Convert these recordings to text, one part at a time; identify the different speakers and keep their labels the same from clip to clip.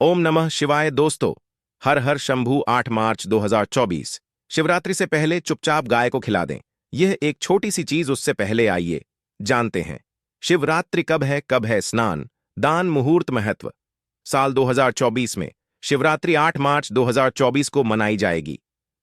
Speaker 1: ओम नमः शिवाय दोस्तों। हर हर शंभू 8 मार्च 2024। शिवरात्रि से पहले चुपचाप गाय को खिला दें। यह एक छोटी सी चीज उससे पहले आइए जानते हैं शिवरात्रि कब है स्नान दान मुहूर्त महत्व। साल 2024 में शिवरात्रि 8 मार्च 2024 को मनाई जाएगी।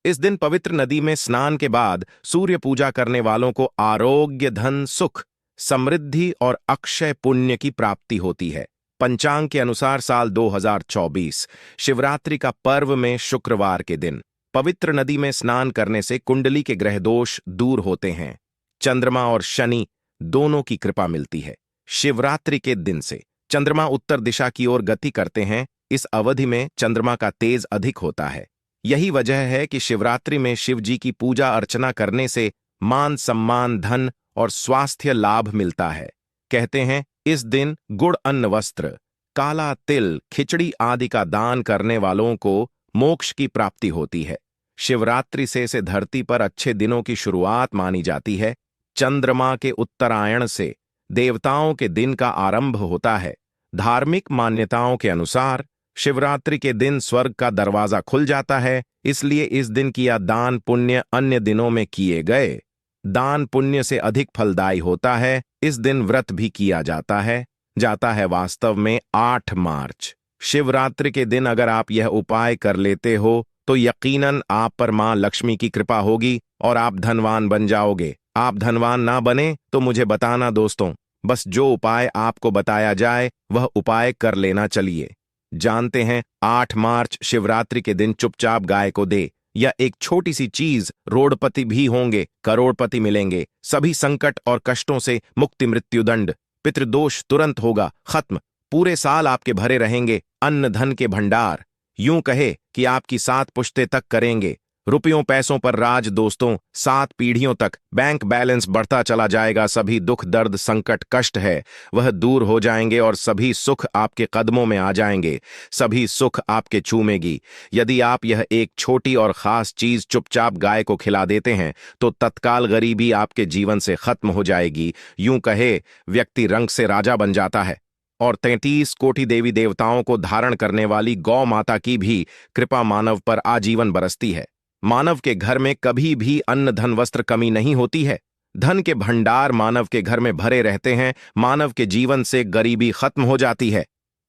Speaker 1: इस दिन पवित्र नदी में स्नान के बाद सूर्य पूजा करने वालों को आरोग्य, धन, सुख, समृद्धि और अक्षय पुण्य की प्राप्ति होती है। पंचांग के अनुसार साल 2024 शिवरात्रि का पर्व में शुक्रवार के दिन पवित्र नदी में स्नान करने से कुंडली के ग्रह दोष दूर होते हैं। चंद्रमा और शनि दोनों की कृपा मिलती है। शिवरात्रि के दिन से चंद्रमा उत्तर दिशा की ओर गति करते हैं। इस अवधि में चंद्रमा का तेज अधिक होता है। यही वजह है कि शिवरात्रि में शिव जी की पूजा अर्चना करने से मान सम्मान, धन और स्वास्थ्य लाभ मिलता है। कहते हैं इस दिन गुड़, अन्न, वस्त्र, काला तिल, खिचड़ी आदि का दान करने वालों को मोक्ष की प्राप्ति होती है। शिवरात्रि से धरती पर अच्छे दिनों की शुरुआत मानी जाती है। चंद्रमा के उत्तरायण से देवताओं के दिन का आरंभ होता है। धार्मिक मान्यताओं के अनुसार शिवरात्रि के दिन स्वर्ग का दरवाजा खुल जाता है। इसलिए इस दिन किया दान पुण्य अन्य दिनों में किए गए दान पुण्य से अधिक फलदायी होता है। इस दिन व्रत भी किया जाता है। वास्तव में 8 मार्च शिवरात्रि के दिन अगर आप यह उपाय कर लेते हो तो यकीनन आप पर मां लक्ष्मी की कृपा होगी और आप धनवान बन जाओगे। आप धनवान ना बने तो मुझे बताना दोस्तों। बस जो उपाय आपको बताया जाए वह उपाय कर लेना। चलिए जानते हैं 8 मार्च शिवरात्रि के दिन चुपचाप गाय को दे। यह एक छोटी सी चीज, रोडपति भी होंगे, करोड़पति मिलेंगे। सभी संकट और कष्टों से मुक्ति, मृत्युदंड, पितृदोष तुरंत होगा खत्म। पूरे साल आपके भरे रहेंगे अन्न धन के भंडार। यूं कहे कि आपकी 7 पुश्ते तक करेंगे रुपयों पैसों पर राज दोस्तों। 7 पीढ़ियों तक बैंक बैलेंस बढ़ता चला जाएगा। सभी दुख, दर्द, संकट, कष्ट है वह दूर हो जाएंगे और सभी सुख आपके कदमों में आ जाएंगे। सभी सुख आपके चूमेगी। यदि आप यह एक छोटी और खास चीज चुपचाप गाय को खिला देते हैं तो तत्काल गरीबी आपके जीवन से खत्म हो जाएगी। यूं कहे व्यक्ति रंग से राजा बन जाता है। और 33 कोटि देवी देवताओं को धारण करने वाली गौ माता की भी कृपा मानव पर आजीवन बरसती है। मानव के घर में कभी भी अन्न, धन, वस्त्र कमी नहीं होती है। धन के भंडार मानव के घर में भरे रहते हैं। मानव के जीवन से गरीबी खत्म हो जाती है।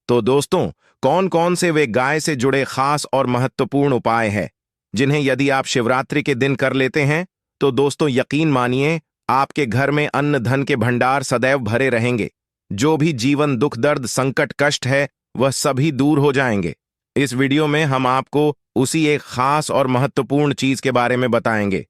Speaker 1: तो दोस्तों, कौन कौन से वे गाय से जुड़े खास और महत्वपूर्ण उपाय हैं जिन्हें यदि आप शिवरात्रि के दिन कर लेते हैं तो दोस्तों यकीन मानिए आपके घर में अन्न धन के भंडार सदैव भरे रहेंगे। जो भी जीवन दुख, दर्द, संकट, कष्ट है वह सभी दूर हो जाएंगे। इस वीडियो में हम आपको उसी एक खास और महत्वपूर्ण चीज के बारे में बताएंगे,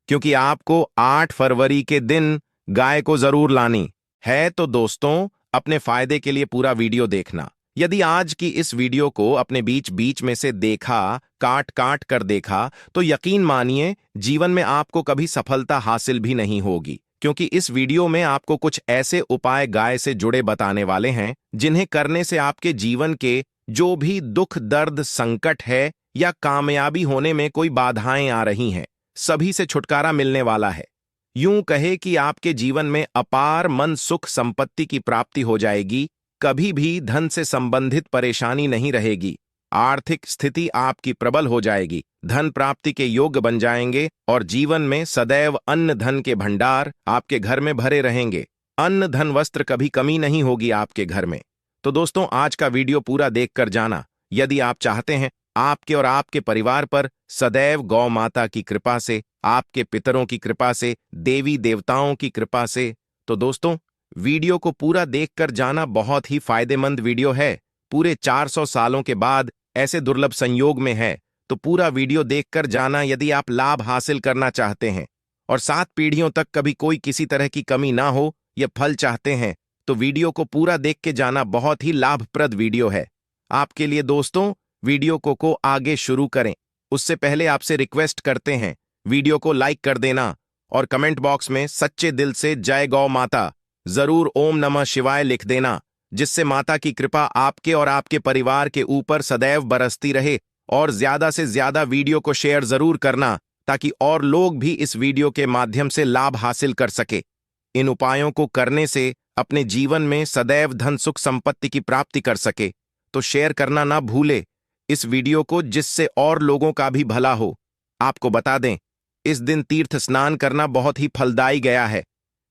Speaker 1: क्योंकि आपको 8 फरवरी के दिन गाय को जरूर लानी है। तो दोस्तों, अपने फायदे के लिए पूरा वीडियो देखना। यदि आज की इस वीडियो को अपने बीच बीच में से देखा, काट काट कर देखा, तो यकीन मानिए जीवन में आपको कभी सफलता हासिल भी नहीं होगी। क्योंकि इस वीडियो में आपको कुछ ऐसे उपाय गाय से जुड़े बताने वाले हैं जिन्हें करने से आपके जीवन के जो भी दुख, दर्द, संकट है या कामयाबी होने में कोई बाधाएं आ रही हैं, सभी से छुटकारा मिलने वाला है। यूं कहे कि आपके जीवन में अपार मन, सुख, संपत्ति की प्राप्ति हो जाएगी। कभी भी धन से संबंधित परेशानी नहीं रहेगी। आर्थिक स्थिति आपकी प्रबल हो जाएगी। धन प्राप्ति के योग्य बन जाएंगे और जीवन में सदैव अन्न धन के भंडार आपके घर में भरे रहेंगे। अन्न धन वस्त्र कभी कमी नहीं होगी आपके घर में। तो दोस्तों, आज का वीडियो पूरा देखकर जाना। यदि आप चाहते हैं आपके और आपके परिवार पर सदैव गौ माता की कृपा से, आपके पितरों की कृपा से, देवी देवताओं की कृपा से, तो दोस्तों वीडियो को पूरा देखकर जाना। बहुत ही फायदेमंद वीडियो है। पूरे 400 सालों के बाद ऐसे दुर्लभ संयोग में है, तो पूरा वीडियो देखकर जाना यदि आप लाभ हासिल करना चाहते हैं और 7 पीढ़ियों तक कभी कोई किसी तरह की कमी ना हो, यह फल चाहते हैं तो वीडियो को पूरा देख के जाना। बहुत ही लाभप्रद वीडियो है आपके लिए। दोस्तों, वीडियो को आगे शुरू करें उससे पहले आपसे रिक्वेस्ट करते हैं वीडियो को लाइक कर देना और कमेंट बॉक्स में सच्चे दिल से जय गौ माता जरूर ओम नमः शिवाय लिख देना, जिससे माता की कृपा आपके और आपके परिवार के ऊपर सदैव बरसती रहे। और ज्यादा से ज्यादा वीडियो को शेयर जरूर करना ताकि और लोग भी इस वीडियो के माध्यम से लाभ हासिल कर सके। इन उपायों को करने से अपने जीवन में सदैव धन, सुख, संपत्ति की प्राप्ति कर सके। तो शेयर करना ना भूले इस वीडियो को, जिससे और लोगों का भी भला हो। आपको बता दें, इस दिन तीर्थ स्नान करना बहुत ही फलदायी गया है।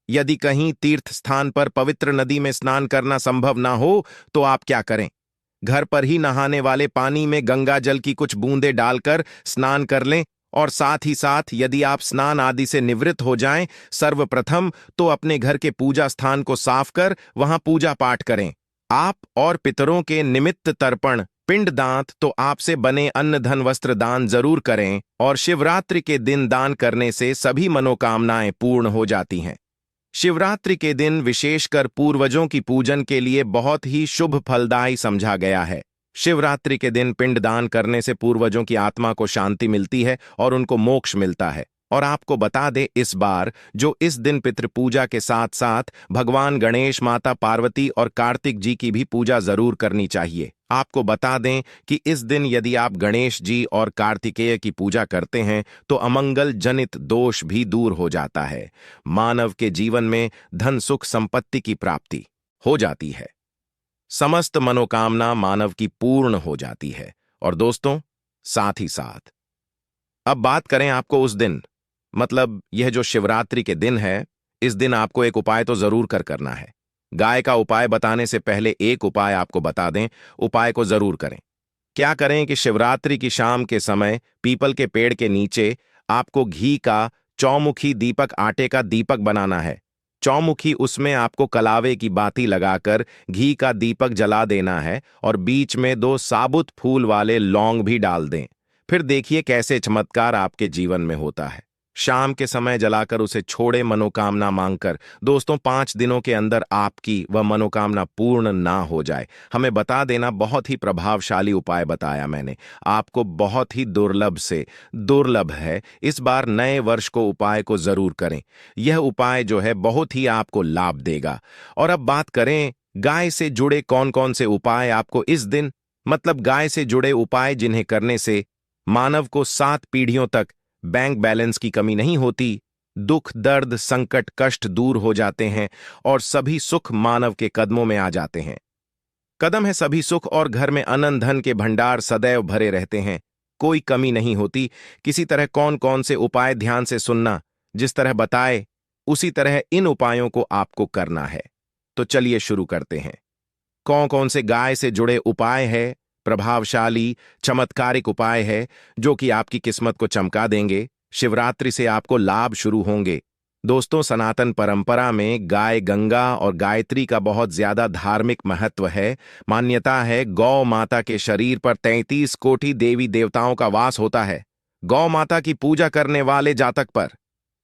Speaker 1: यदि कहीं तीर्थ स्थान पर पवित्र नदी में स्नान करना संभव ना हो तो आप क्या करें? घर पर ही नहाने वाले पानी में गंगा जल की कुछ बूंदें डालकर स्नान कर लें। और साथ ही साथ यदि आप स्नान आदि से निवृत्त हो जाएं, सर्वप्रथम तो अपने घर के पूजा स्थान को साफ कर वहां पूजा पाठ करें। आप और पितरों के निमित्त तर्पण, पिंड दान तो आपसे बने अन्न धन वस्त्र दान जरूर करें। और शिवरात्रि के दिन दान करने से सभी मनोकामनाएं पूर्ण हो जाती हैं। शिवरात्रि के दिन विशेषकर पूर्वजों की पूजन के लिए बहुत ही शुभ फलदायी समझा गया है। शिवरात्रि के दिन पिंडदान करने से पूर्वजों की आत्मा को शांति मिलती है और उनको मोक्ष मिलता है। और आपको बता दे, इस बार जो इस दिन पितृपूजा के साथ साथ भगवान गणेश, माता पार्वती और कार्तिक जी की भी पूजा जरूर करनी चाहिए। आपको बता दें कि इस दिन यदि आप गणेश जी और कार्तिकेय की पूजा करते हैं तो अमंगल जनित दोष भी दूर हो जाता है। मानव के जीवन में धन सुख संपत्ति की प्राप्ति हो जाती है। समस्त मनोकामना मानव की पूर्ण हो जाती है। और दोस्तों, साथ ही साथ अब बात करें आपको उस दिन, मतलब यह जो शिवरात्रि के दिन है, इस दिन आपको एक उपाय तो जरूर करना है। गाय का उपाय बताने से पहले एक उपाय आपको बता दें, उपाय को जरूर करें। क्या करें कि शिवरात्रि की शाम के समय पीपल के पेड़ के नीचे आपको घी का चौमुखी दीपक, आटे का दीपक बनाना है। चौमुखी, उसमें आपको कलावे की बाती लगाकर घी का दीपक जला देना है और बीच में 2 साबुत फूल वाले लौंग भी डाल दें। फिर देखिए कैसे चमत्कार आपके जीवन में होता है। शाम के समय जलाकर उसे छोड़े मनोकामना मांगकर। दोस्तों, 5 दिनों के अंदर आपकी वह मनोकामना पूर्ण ना हो जाए। हमें बता देना, बहुत ही प्रभावशाली उपाय बताया मैंने आपको, बहुत ही दुर्लभ से दुर्लभ है। इस बार नए वर्ष को उपाय को जरूर करें। यह उपाय जो है बहुत ही आपको लाभ देगा। और अब बात करें गाय से जुड़े कौन कौन से उपाय आपको इस दिन, मतलब गाय से जुड़े उपाय जिन्हें करने से मानव को 7 पीढ़ियों तक बैंक बैलेंस की कमी नहीं होती, दुख दर्द संकट कष्ट दूर हो जाते हैं और सभी सुख मानव के कदमों में आ जाते हैं। कदम है सभी सुख और घर में अनंत धन के भंडार सदैव भरे रहते हैं, कोई कमी नहीं होती। किसी तरह कौन कौन से उपाय ध्यान से सुनना, जिस तरह बताए उसी तरह इन उपायों को आपको करना है। तो चलिए शुरू करते हैं। कौन कौन से गाय से जुड़े उपाय है, प्रभावशाली चमत्कारिक उपाय है जो कि आपकी किस्मत को चमका देंगे। शिवरात्रि से आपको लाभ शुरू होंगे। दोस्तों, सनातन परंपरा में गाय गंगा और गायत्री का बहुत ज्यादा धार्मिक महत्व है। मान्यता है गौ माता के शरीर पर 33 कोटि देवी देवताओं का वास होता है। गौ माता की पूजा करने वाले जातक पर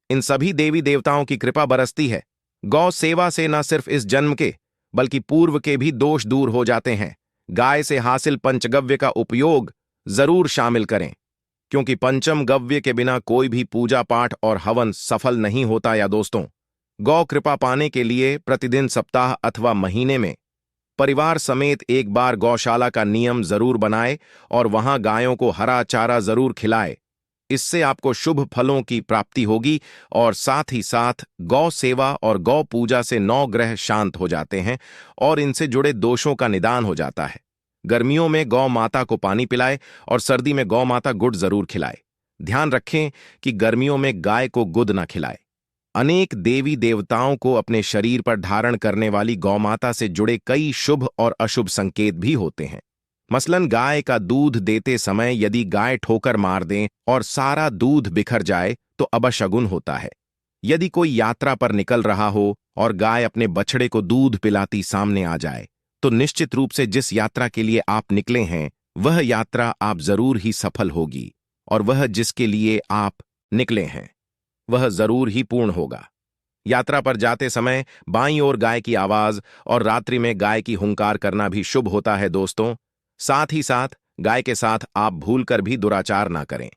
Speaker 1: इन सभी देवी देवताओं की कृपा बरसती है। गौ सेवा से न सिर्फ इस जन्म के बल्कि पूर्व के भी दोष दूर हो जाते हैं। गाय से हासिल पंचगव्य का उपयोग जरूर शामिल करें, क्योंकि पंचम गव्य के बिना कोई भी पूजा पाठ और हवन सफल नहीं होता। या दोस्तों, गौ कृपा पाने के लिए प्रतिदिन, सप्ताह अथवा महीने में परिवार समेत एक बार गौशाला का नियम जरूर बनाए और वहां गायों को हरा चारा जरूर खिलाए। इससे आपको शुभ फलों की प्राप्ति होगी और साथ ही साथ गौ सेवा और गौ पूजा से 9 ग्रह शांत हो जाते हैं और इनसे जुड़े दोषों का निदान हो जाता है। गर्मियों में गौ माता को पानी पिलाए और सर्दी में गौ माता गुड़ जरूर खिलाए। ध्यान रखें कि गर्मियों में गाय को गुद न खिलाए। अनेक देवी देवताओं को अपने शरीर पर धारण करने वाली गौ माता से जुड़े कई शुभ और अशुभ संकेत भी होते हैं। मसलन गाय का दूध देते समय यदि गाय ठोकर मार दें और सारा दूध बिखर जाए तो अबशगुन होता है। यदि कोई यात्रा पर निकल रहा हो और गाय अपने बछड़े को दूध पिलाती सामने आ जाए तो निश्चित रूप से जिस यात्रा के लिए आप निकले हैं वह यात्रा आप जरूर ही सफल होगी और वह जिसके लिए आप निकले हैं वह जरूर ही पूर्ण होगा। यात्रा पर जाते समय बाईं ओर गाय की आवाज और रात्रि में गाय की हुंकार करना भी शुभ होता है। दोस्तों, साथ ही साथ गाय के साथ आप भूलकर भी दुराचार ना करें,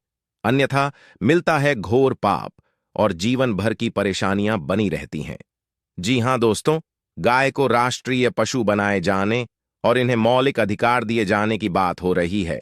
Speaker 1: अन्यथा मिलता है घोर पाप और जीवन भर की परेशानियां बनी रहती हैं। जी हां दोस्तों, गाय को राष्ट्रीय पशु बनाए जाने और इन्हें मौलिक अधिकार दिए जाने की बात हो रही है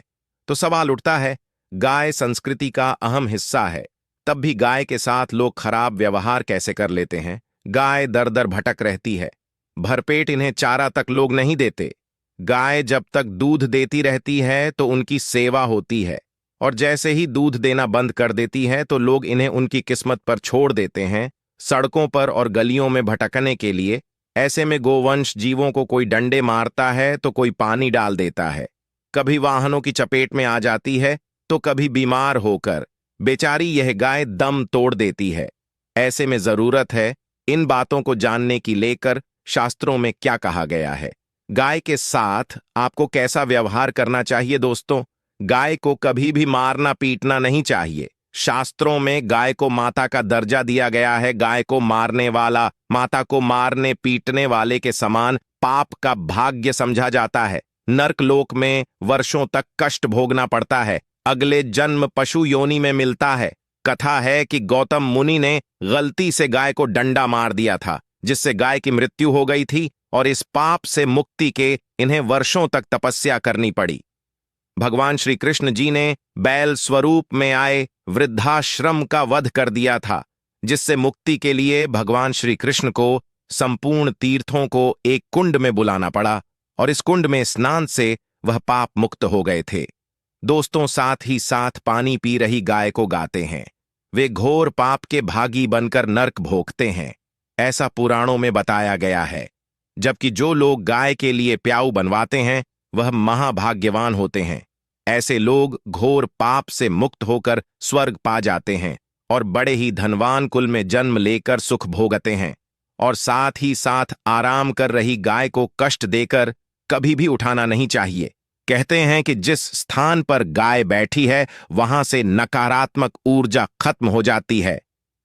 Speaker 1: तो सवाल उठता है, गाय संस्कृति का अहम हिस्सा है, तब भी गाय के साथ लोग खराब व्यवहार कैसे कर लेते हैं। गाय दर दर भटक रहती है, भरपेट इन्हें चारा तक लोग नहीं देते। गाय जब तक दूध देती रहती है तो उनकी सेवा होती है, और जैसे ही दूध देना बंद कर देती है तो लोग इन्हें उनकी किस्मत पर छोड़ देते हैं, सड़कों पर और गलियों में भटकने के लिए। ऐसे में गोवंश जीवों को कोई डंडे मारता है तो कोई पानी डाल देता है, कभी वाहनों की चपेट में आ जाती है तो कभी बीमार होकर बेचारी यह गाय दम तोड़ देती है। ऐसे में जरूरत है इन बातों को जानने की लेकर शास्त्रों में क्या कहा गया है, गाय के साथ आपको कैसा व्यवहार करना चाहिए। दोस्तों, गाय को कभी भी मारना पीटना नहीं चाहिए। शास्त्रों में गाय को माता का दर्जा दिया गया है। गाय को मारने वाला माता को मारने पीटने वाले के समान पाप का भाग्य समझा जाता है। नरक लोक में वर्षों तक कष्ट भोगना पड़ता है, अगले जन्म पशु योनि में मिलता है। कथा है कि गौतम मुनि ने गलती से गाय को डंडा मार दिया था, जिससे गाय की मृत्यु हो गई थी, और इस पाप से मुक्ति के इन्हें वर्षों तक तपस्या करनी पड़ी। भगवान श्री कृष्ण जी ने बैल स्वरूप में आए वृद्धाश्रम का वध कर दिया था, जिससे मुक्ति के लिए भगवान श्री कृष्ण को संपूर्ण तीर्थों को एक कुंड में बुलाना पड़ा, और इस कुंड में स्नान से वह पाप मुक्त हो गए थे। दोस्तों, साथ ही साथ पानी पी रही गाय को गाते हैं, वे घोर पाप के भागी बनकर नरक भोगते हैं, ऐसा पुराणों में बताया गया है। जबकि जो लोग गाय के लिए प्याऊ बनवाते हैं वह महाभाग्यवान होते हैं। ऐसे लोग घोर पाप से मुक्त होकर स्वर्ग पा जाते हैं और बड़े ही धनवान कुल में जन्म लेकर सुख भोगते हैं। और साथ ही साथ आराम कर रही गाय को कष्ट देकर कभी भी उठाना नहीं चाहिए। कहते हैं कि जिस स्थान पर गाय बैठी है वहां से नकारात्मक ऊर्जा खत्म हो जाती है।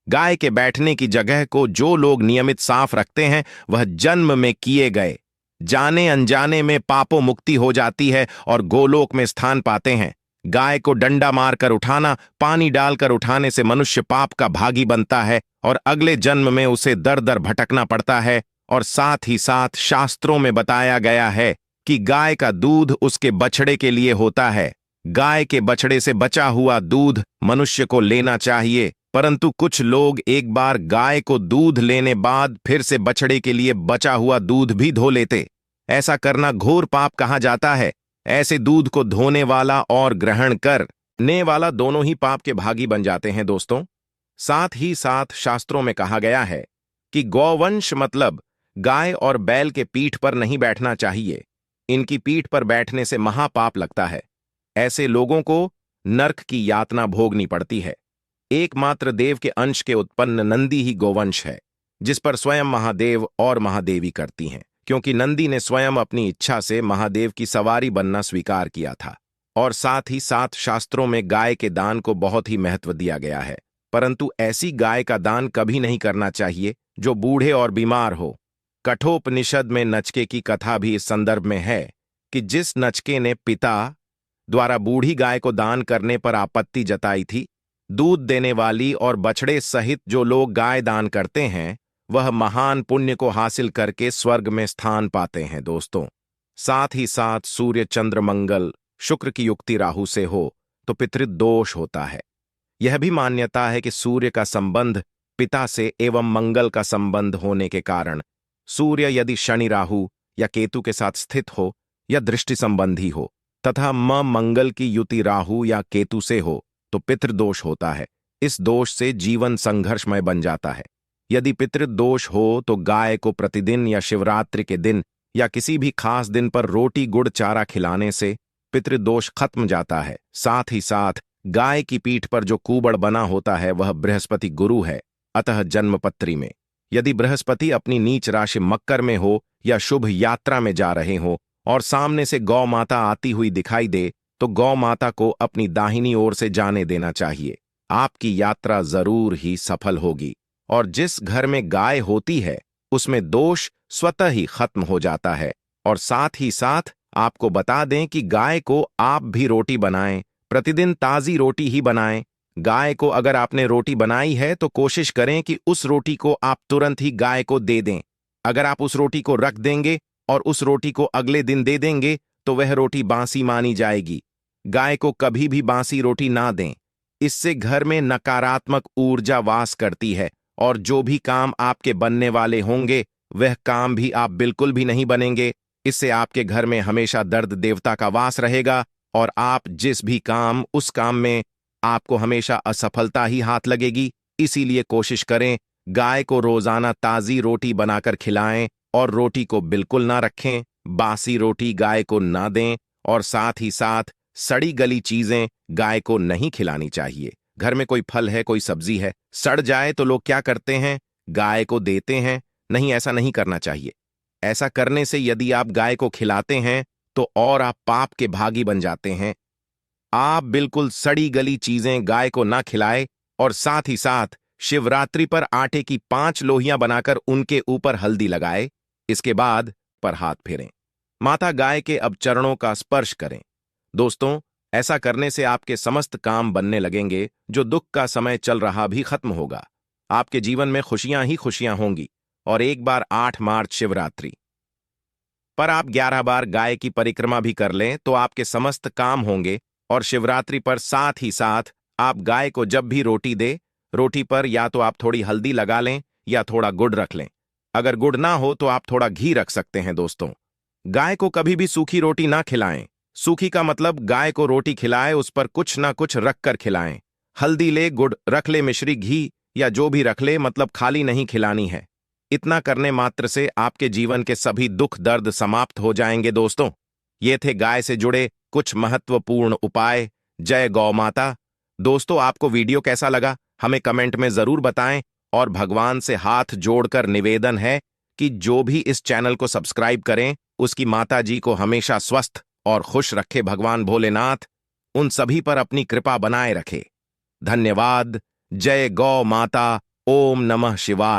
Speaker 1: गाय के बैठने की जगह को जो लोग नियमित साफ रखते हैं वह जन्म में किए गए जाने अनजाने में पापों मुक्ति हो जाती है और गोलोक में स्थान पाते हैं। गाय को डंडा मारकर उठाना, पानी डालकर उठाने से मनुष्य पाप का भागी बनता है और अगले जन्म में उसे दर दर भटकना पड़ता है। और साथ ही साथ शास्त्रों में बताया गया है कि गाय का दूध उसके बछड़े के लिए होता है। गाय के बछड़े से बचा हुआ दूध मनुष्य को लेना चाहिए, परंतु कुछ लोग एक बार गाय को दूध लेने बाद फिर से बछड़े के लिए बचा हुआ दूध भी धो लेते। ऐसा करना घोर पाप कहा जाता है। ऐसे दूध को धोने वाला और ग्रहण करने वाला दोनों ही पाप के भागी बन जाते हैं। दोस्तों, साथ ही साथ शास्त्रों में कहा गया है कि गौवंश मतलब गाय और बैल के पीठ पर नहीं बैठना चाहिए। इनकी पीठ पर बैठने से महापाप लगता है। ऐसे लोगों को नरक की यातना भोगनी पड़ती है। एकमात्र देव के अंश के उत्पन्न नंदी ही गोवंश है, जिस पर स्वयं महादेव और महादेवी करती हैं, क्योंकि नंदी ने स्वयं अपनी इच्छा से महादेव की सवारी बनना स्वीकार किया था। और साथ ही साथ शास्त्रों में गाय के दान को बहुत ही महत्व दिया गया है, परंतु ऐसी गाय का दान कभी नहीं करना चाहिए जो बूढ़े और बीमार हो। कठोपनिषद में नचके की कथा भी इस संदर्भ में है कि जिस नचके ने पिता द्वारा बूढ़ी गाय को दान करने पर आपत्ति जताई थी, दूध देने वाली और बछड़े सहित जो लोग गाय दान करते हैं वह महान पुण्य को हासिल करके स्वर्ग में स्थान पाते हैं। दोस्तों, साथ ही साथ सूर्य चंद्र मंगल शुक्र की युक्ति राहु से हो तो पितृदोष होता है। यह भी मान्यता है कि सूर्य का संबंध पिता से एवं मंगल का संबंध होने के कारण सूर्य यदि शनि राहु या केतु के साथ स्थित हो या दृष्टि संबंधी हो तथा मंगल की युति राहु या केतु से हो तो पितृदोष होता है। इस दोष से जीवन संघर्षमय बन जाता है। यदि पितृदोष हो तो गाय को प्रतिदिन या शिवरात्रि के दिन या किसी भी खास दिन पर रोटी गुड़ चारा खिलाने से पितृदोष खत्म जाता है। साथ ही साथ गाय की पीठ पर जो कुबड़ बना होता है वह बृहस्पति गुरु है। अतः जन्मपत्री में यदि बृहस्पति अपनी नीच राशि मकर में हो या शुभ यात्रा में जा रहे हो और सामने से गौ माता आती हुई दिखाई दे तो गौ माता को अपनी दाहिनी ओर से जाने देना चाहिए। आपकी यात्रा जरूर ही सफल होगी और जिस घर में गाय होती है उसमें दोष स्वतः ही खत्म हो जाता है। और साथ ही साथ आपको बता दें कि गाय को आप भी रोटी बनाएं, प्रतिदिन ताजी रोटी ही बनाएं। गाय को अगर आपने रोटी बनाई है तो कोशिश करें कि उस रोटी को आप तुरंत ही गाय को दे दें। अगर आप उस रोटी को रख देंगे और उस रोटी को अगले दिन दे देंगे तो वह रोटी बासी मानी जाएगी। गाय को कभी भी बासी रोटी ना दें, इससे घर में नकारात्मक ऊर्जा वास करती है और जो भी काम आपके बनने वाले होंगे वह काम भी आप बिल्कुल भी नहीं बनेंगे। इससे आपके घर में हमेशा दर्द देवता का वास रहेगा और आप जिस भी काम उस काम में आपको हमेशा असफलता ही हाथ लगेगी। इसीलिए कोशिश करें गाय को रोजाना ताजी रोटी बनाकर खिलाएं और रोटी को बिल्कुल ना रखें, बासी रोटी गाय को ना दें और साथ ही साथ सड़ी गली चीजें गाय को नहीं खिलानी चाहिए। घर में कोई फल है, कोई सब्जी है, सड़ जाए तो लोग क्या करते हैं, गाय को देते हैं। नहीं, ऐसा नहीं करना चाहिए। ऐसा करने से यदि आप गाय को खिलाते हैं तो और आप पाप के भागी बन जाते हैं। आप बिल्कुल सड़ी गली चीजें गाय को ना खिलाए और साथ ही साथ शिवरात्रि पर आटे की 5 लोहियां बनाकर उनके ऊपर हल्दी लगाए। इसके बाद पर हाथ फेरें, माता गाय के अब चरणों का स्पर्श करें। दोस्तों, ऐसा करने से आपके समस्त काम बनने लगेंगे। जो दुख का समय चल रहा भी खत्म होगा। आपके जीवन में खुशियां ही खुशियां होंगी। और एक बार 8 मार्च शिवरात्रि पर आप 11 बार गाय की परिक्रमा भी कर लें तो आपके समस्त काम होंगे। और शिवरात्रि पर साथ ही साथ आप गाय को जब भी रोटी दे, रोटी पर या तो आप थोड़ी हल्दी लगा लें या थोड़ा गुड़ रख लें। अगर गुड़ ना हो तो आप थोड़ा घी रख सकते हैं। दोस्तों, गाय को कभी भी सूखी रोटी ना खिलाएं। सूखी का मतलब गाय को रोटी खिलाए उस पर कुछ ना कुछ रख कर खिलाएं। हल्दी ले, गुड़ रख ले, मिश्री, घी या जो भी रख ले, मतलब खाली नहीं खिलानी है। इतना करने मात्र से आपके जीवन के सभी दुख दर्द समाप्त हो जाएंगे। दोस्तों, ये थे गाय से जुड़े कुछ महत्वपूर्ण उपाय। जय गौ माता। दोस्तों, आपको वीडियो कैसा लगा हमें कमेंट में जरूर बताएं और भगवान से हाथ जोड़कर निवेदन है कि जो भी इस चैनल को सब्सक्राइब करें उसकी माता जी को हमेशा स्वस्थ और खुश रखे भगवान भोलेनाथ उन सभी पर अपनी कृपा बनाए रखे। धन्यवाद। जय गौ माता। ओम नमः शिवाय।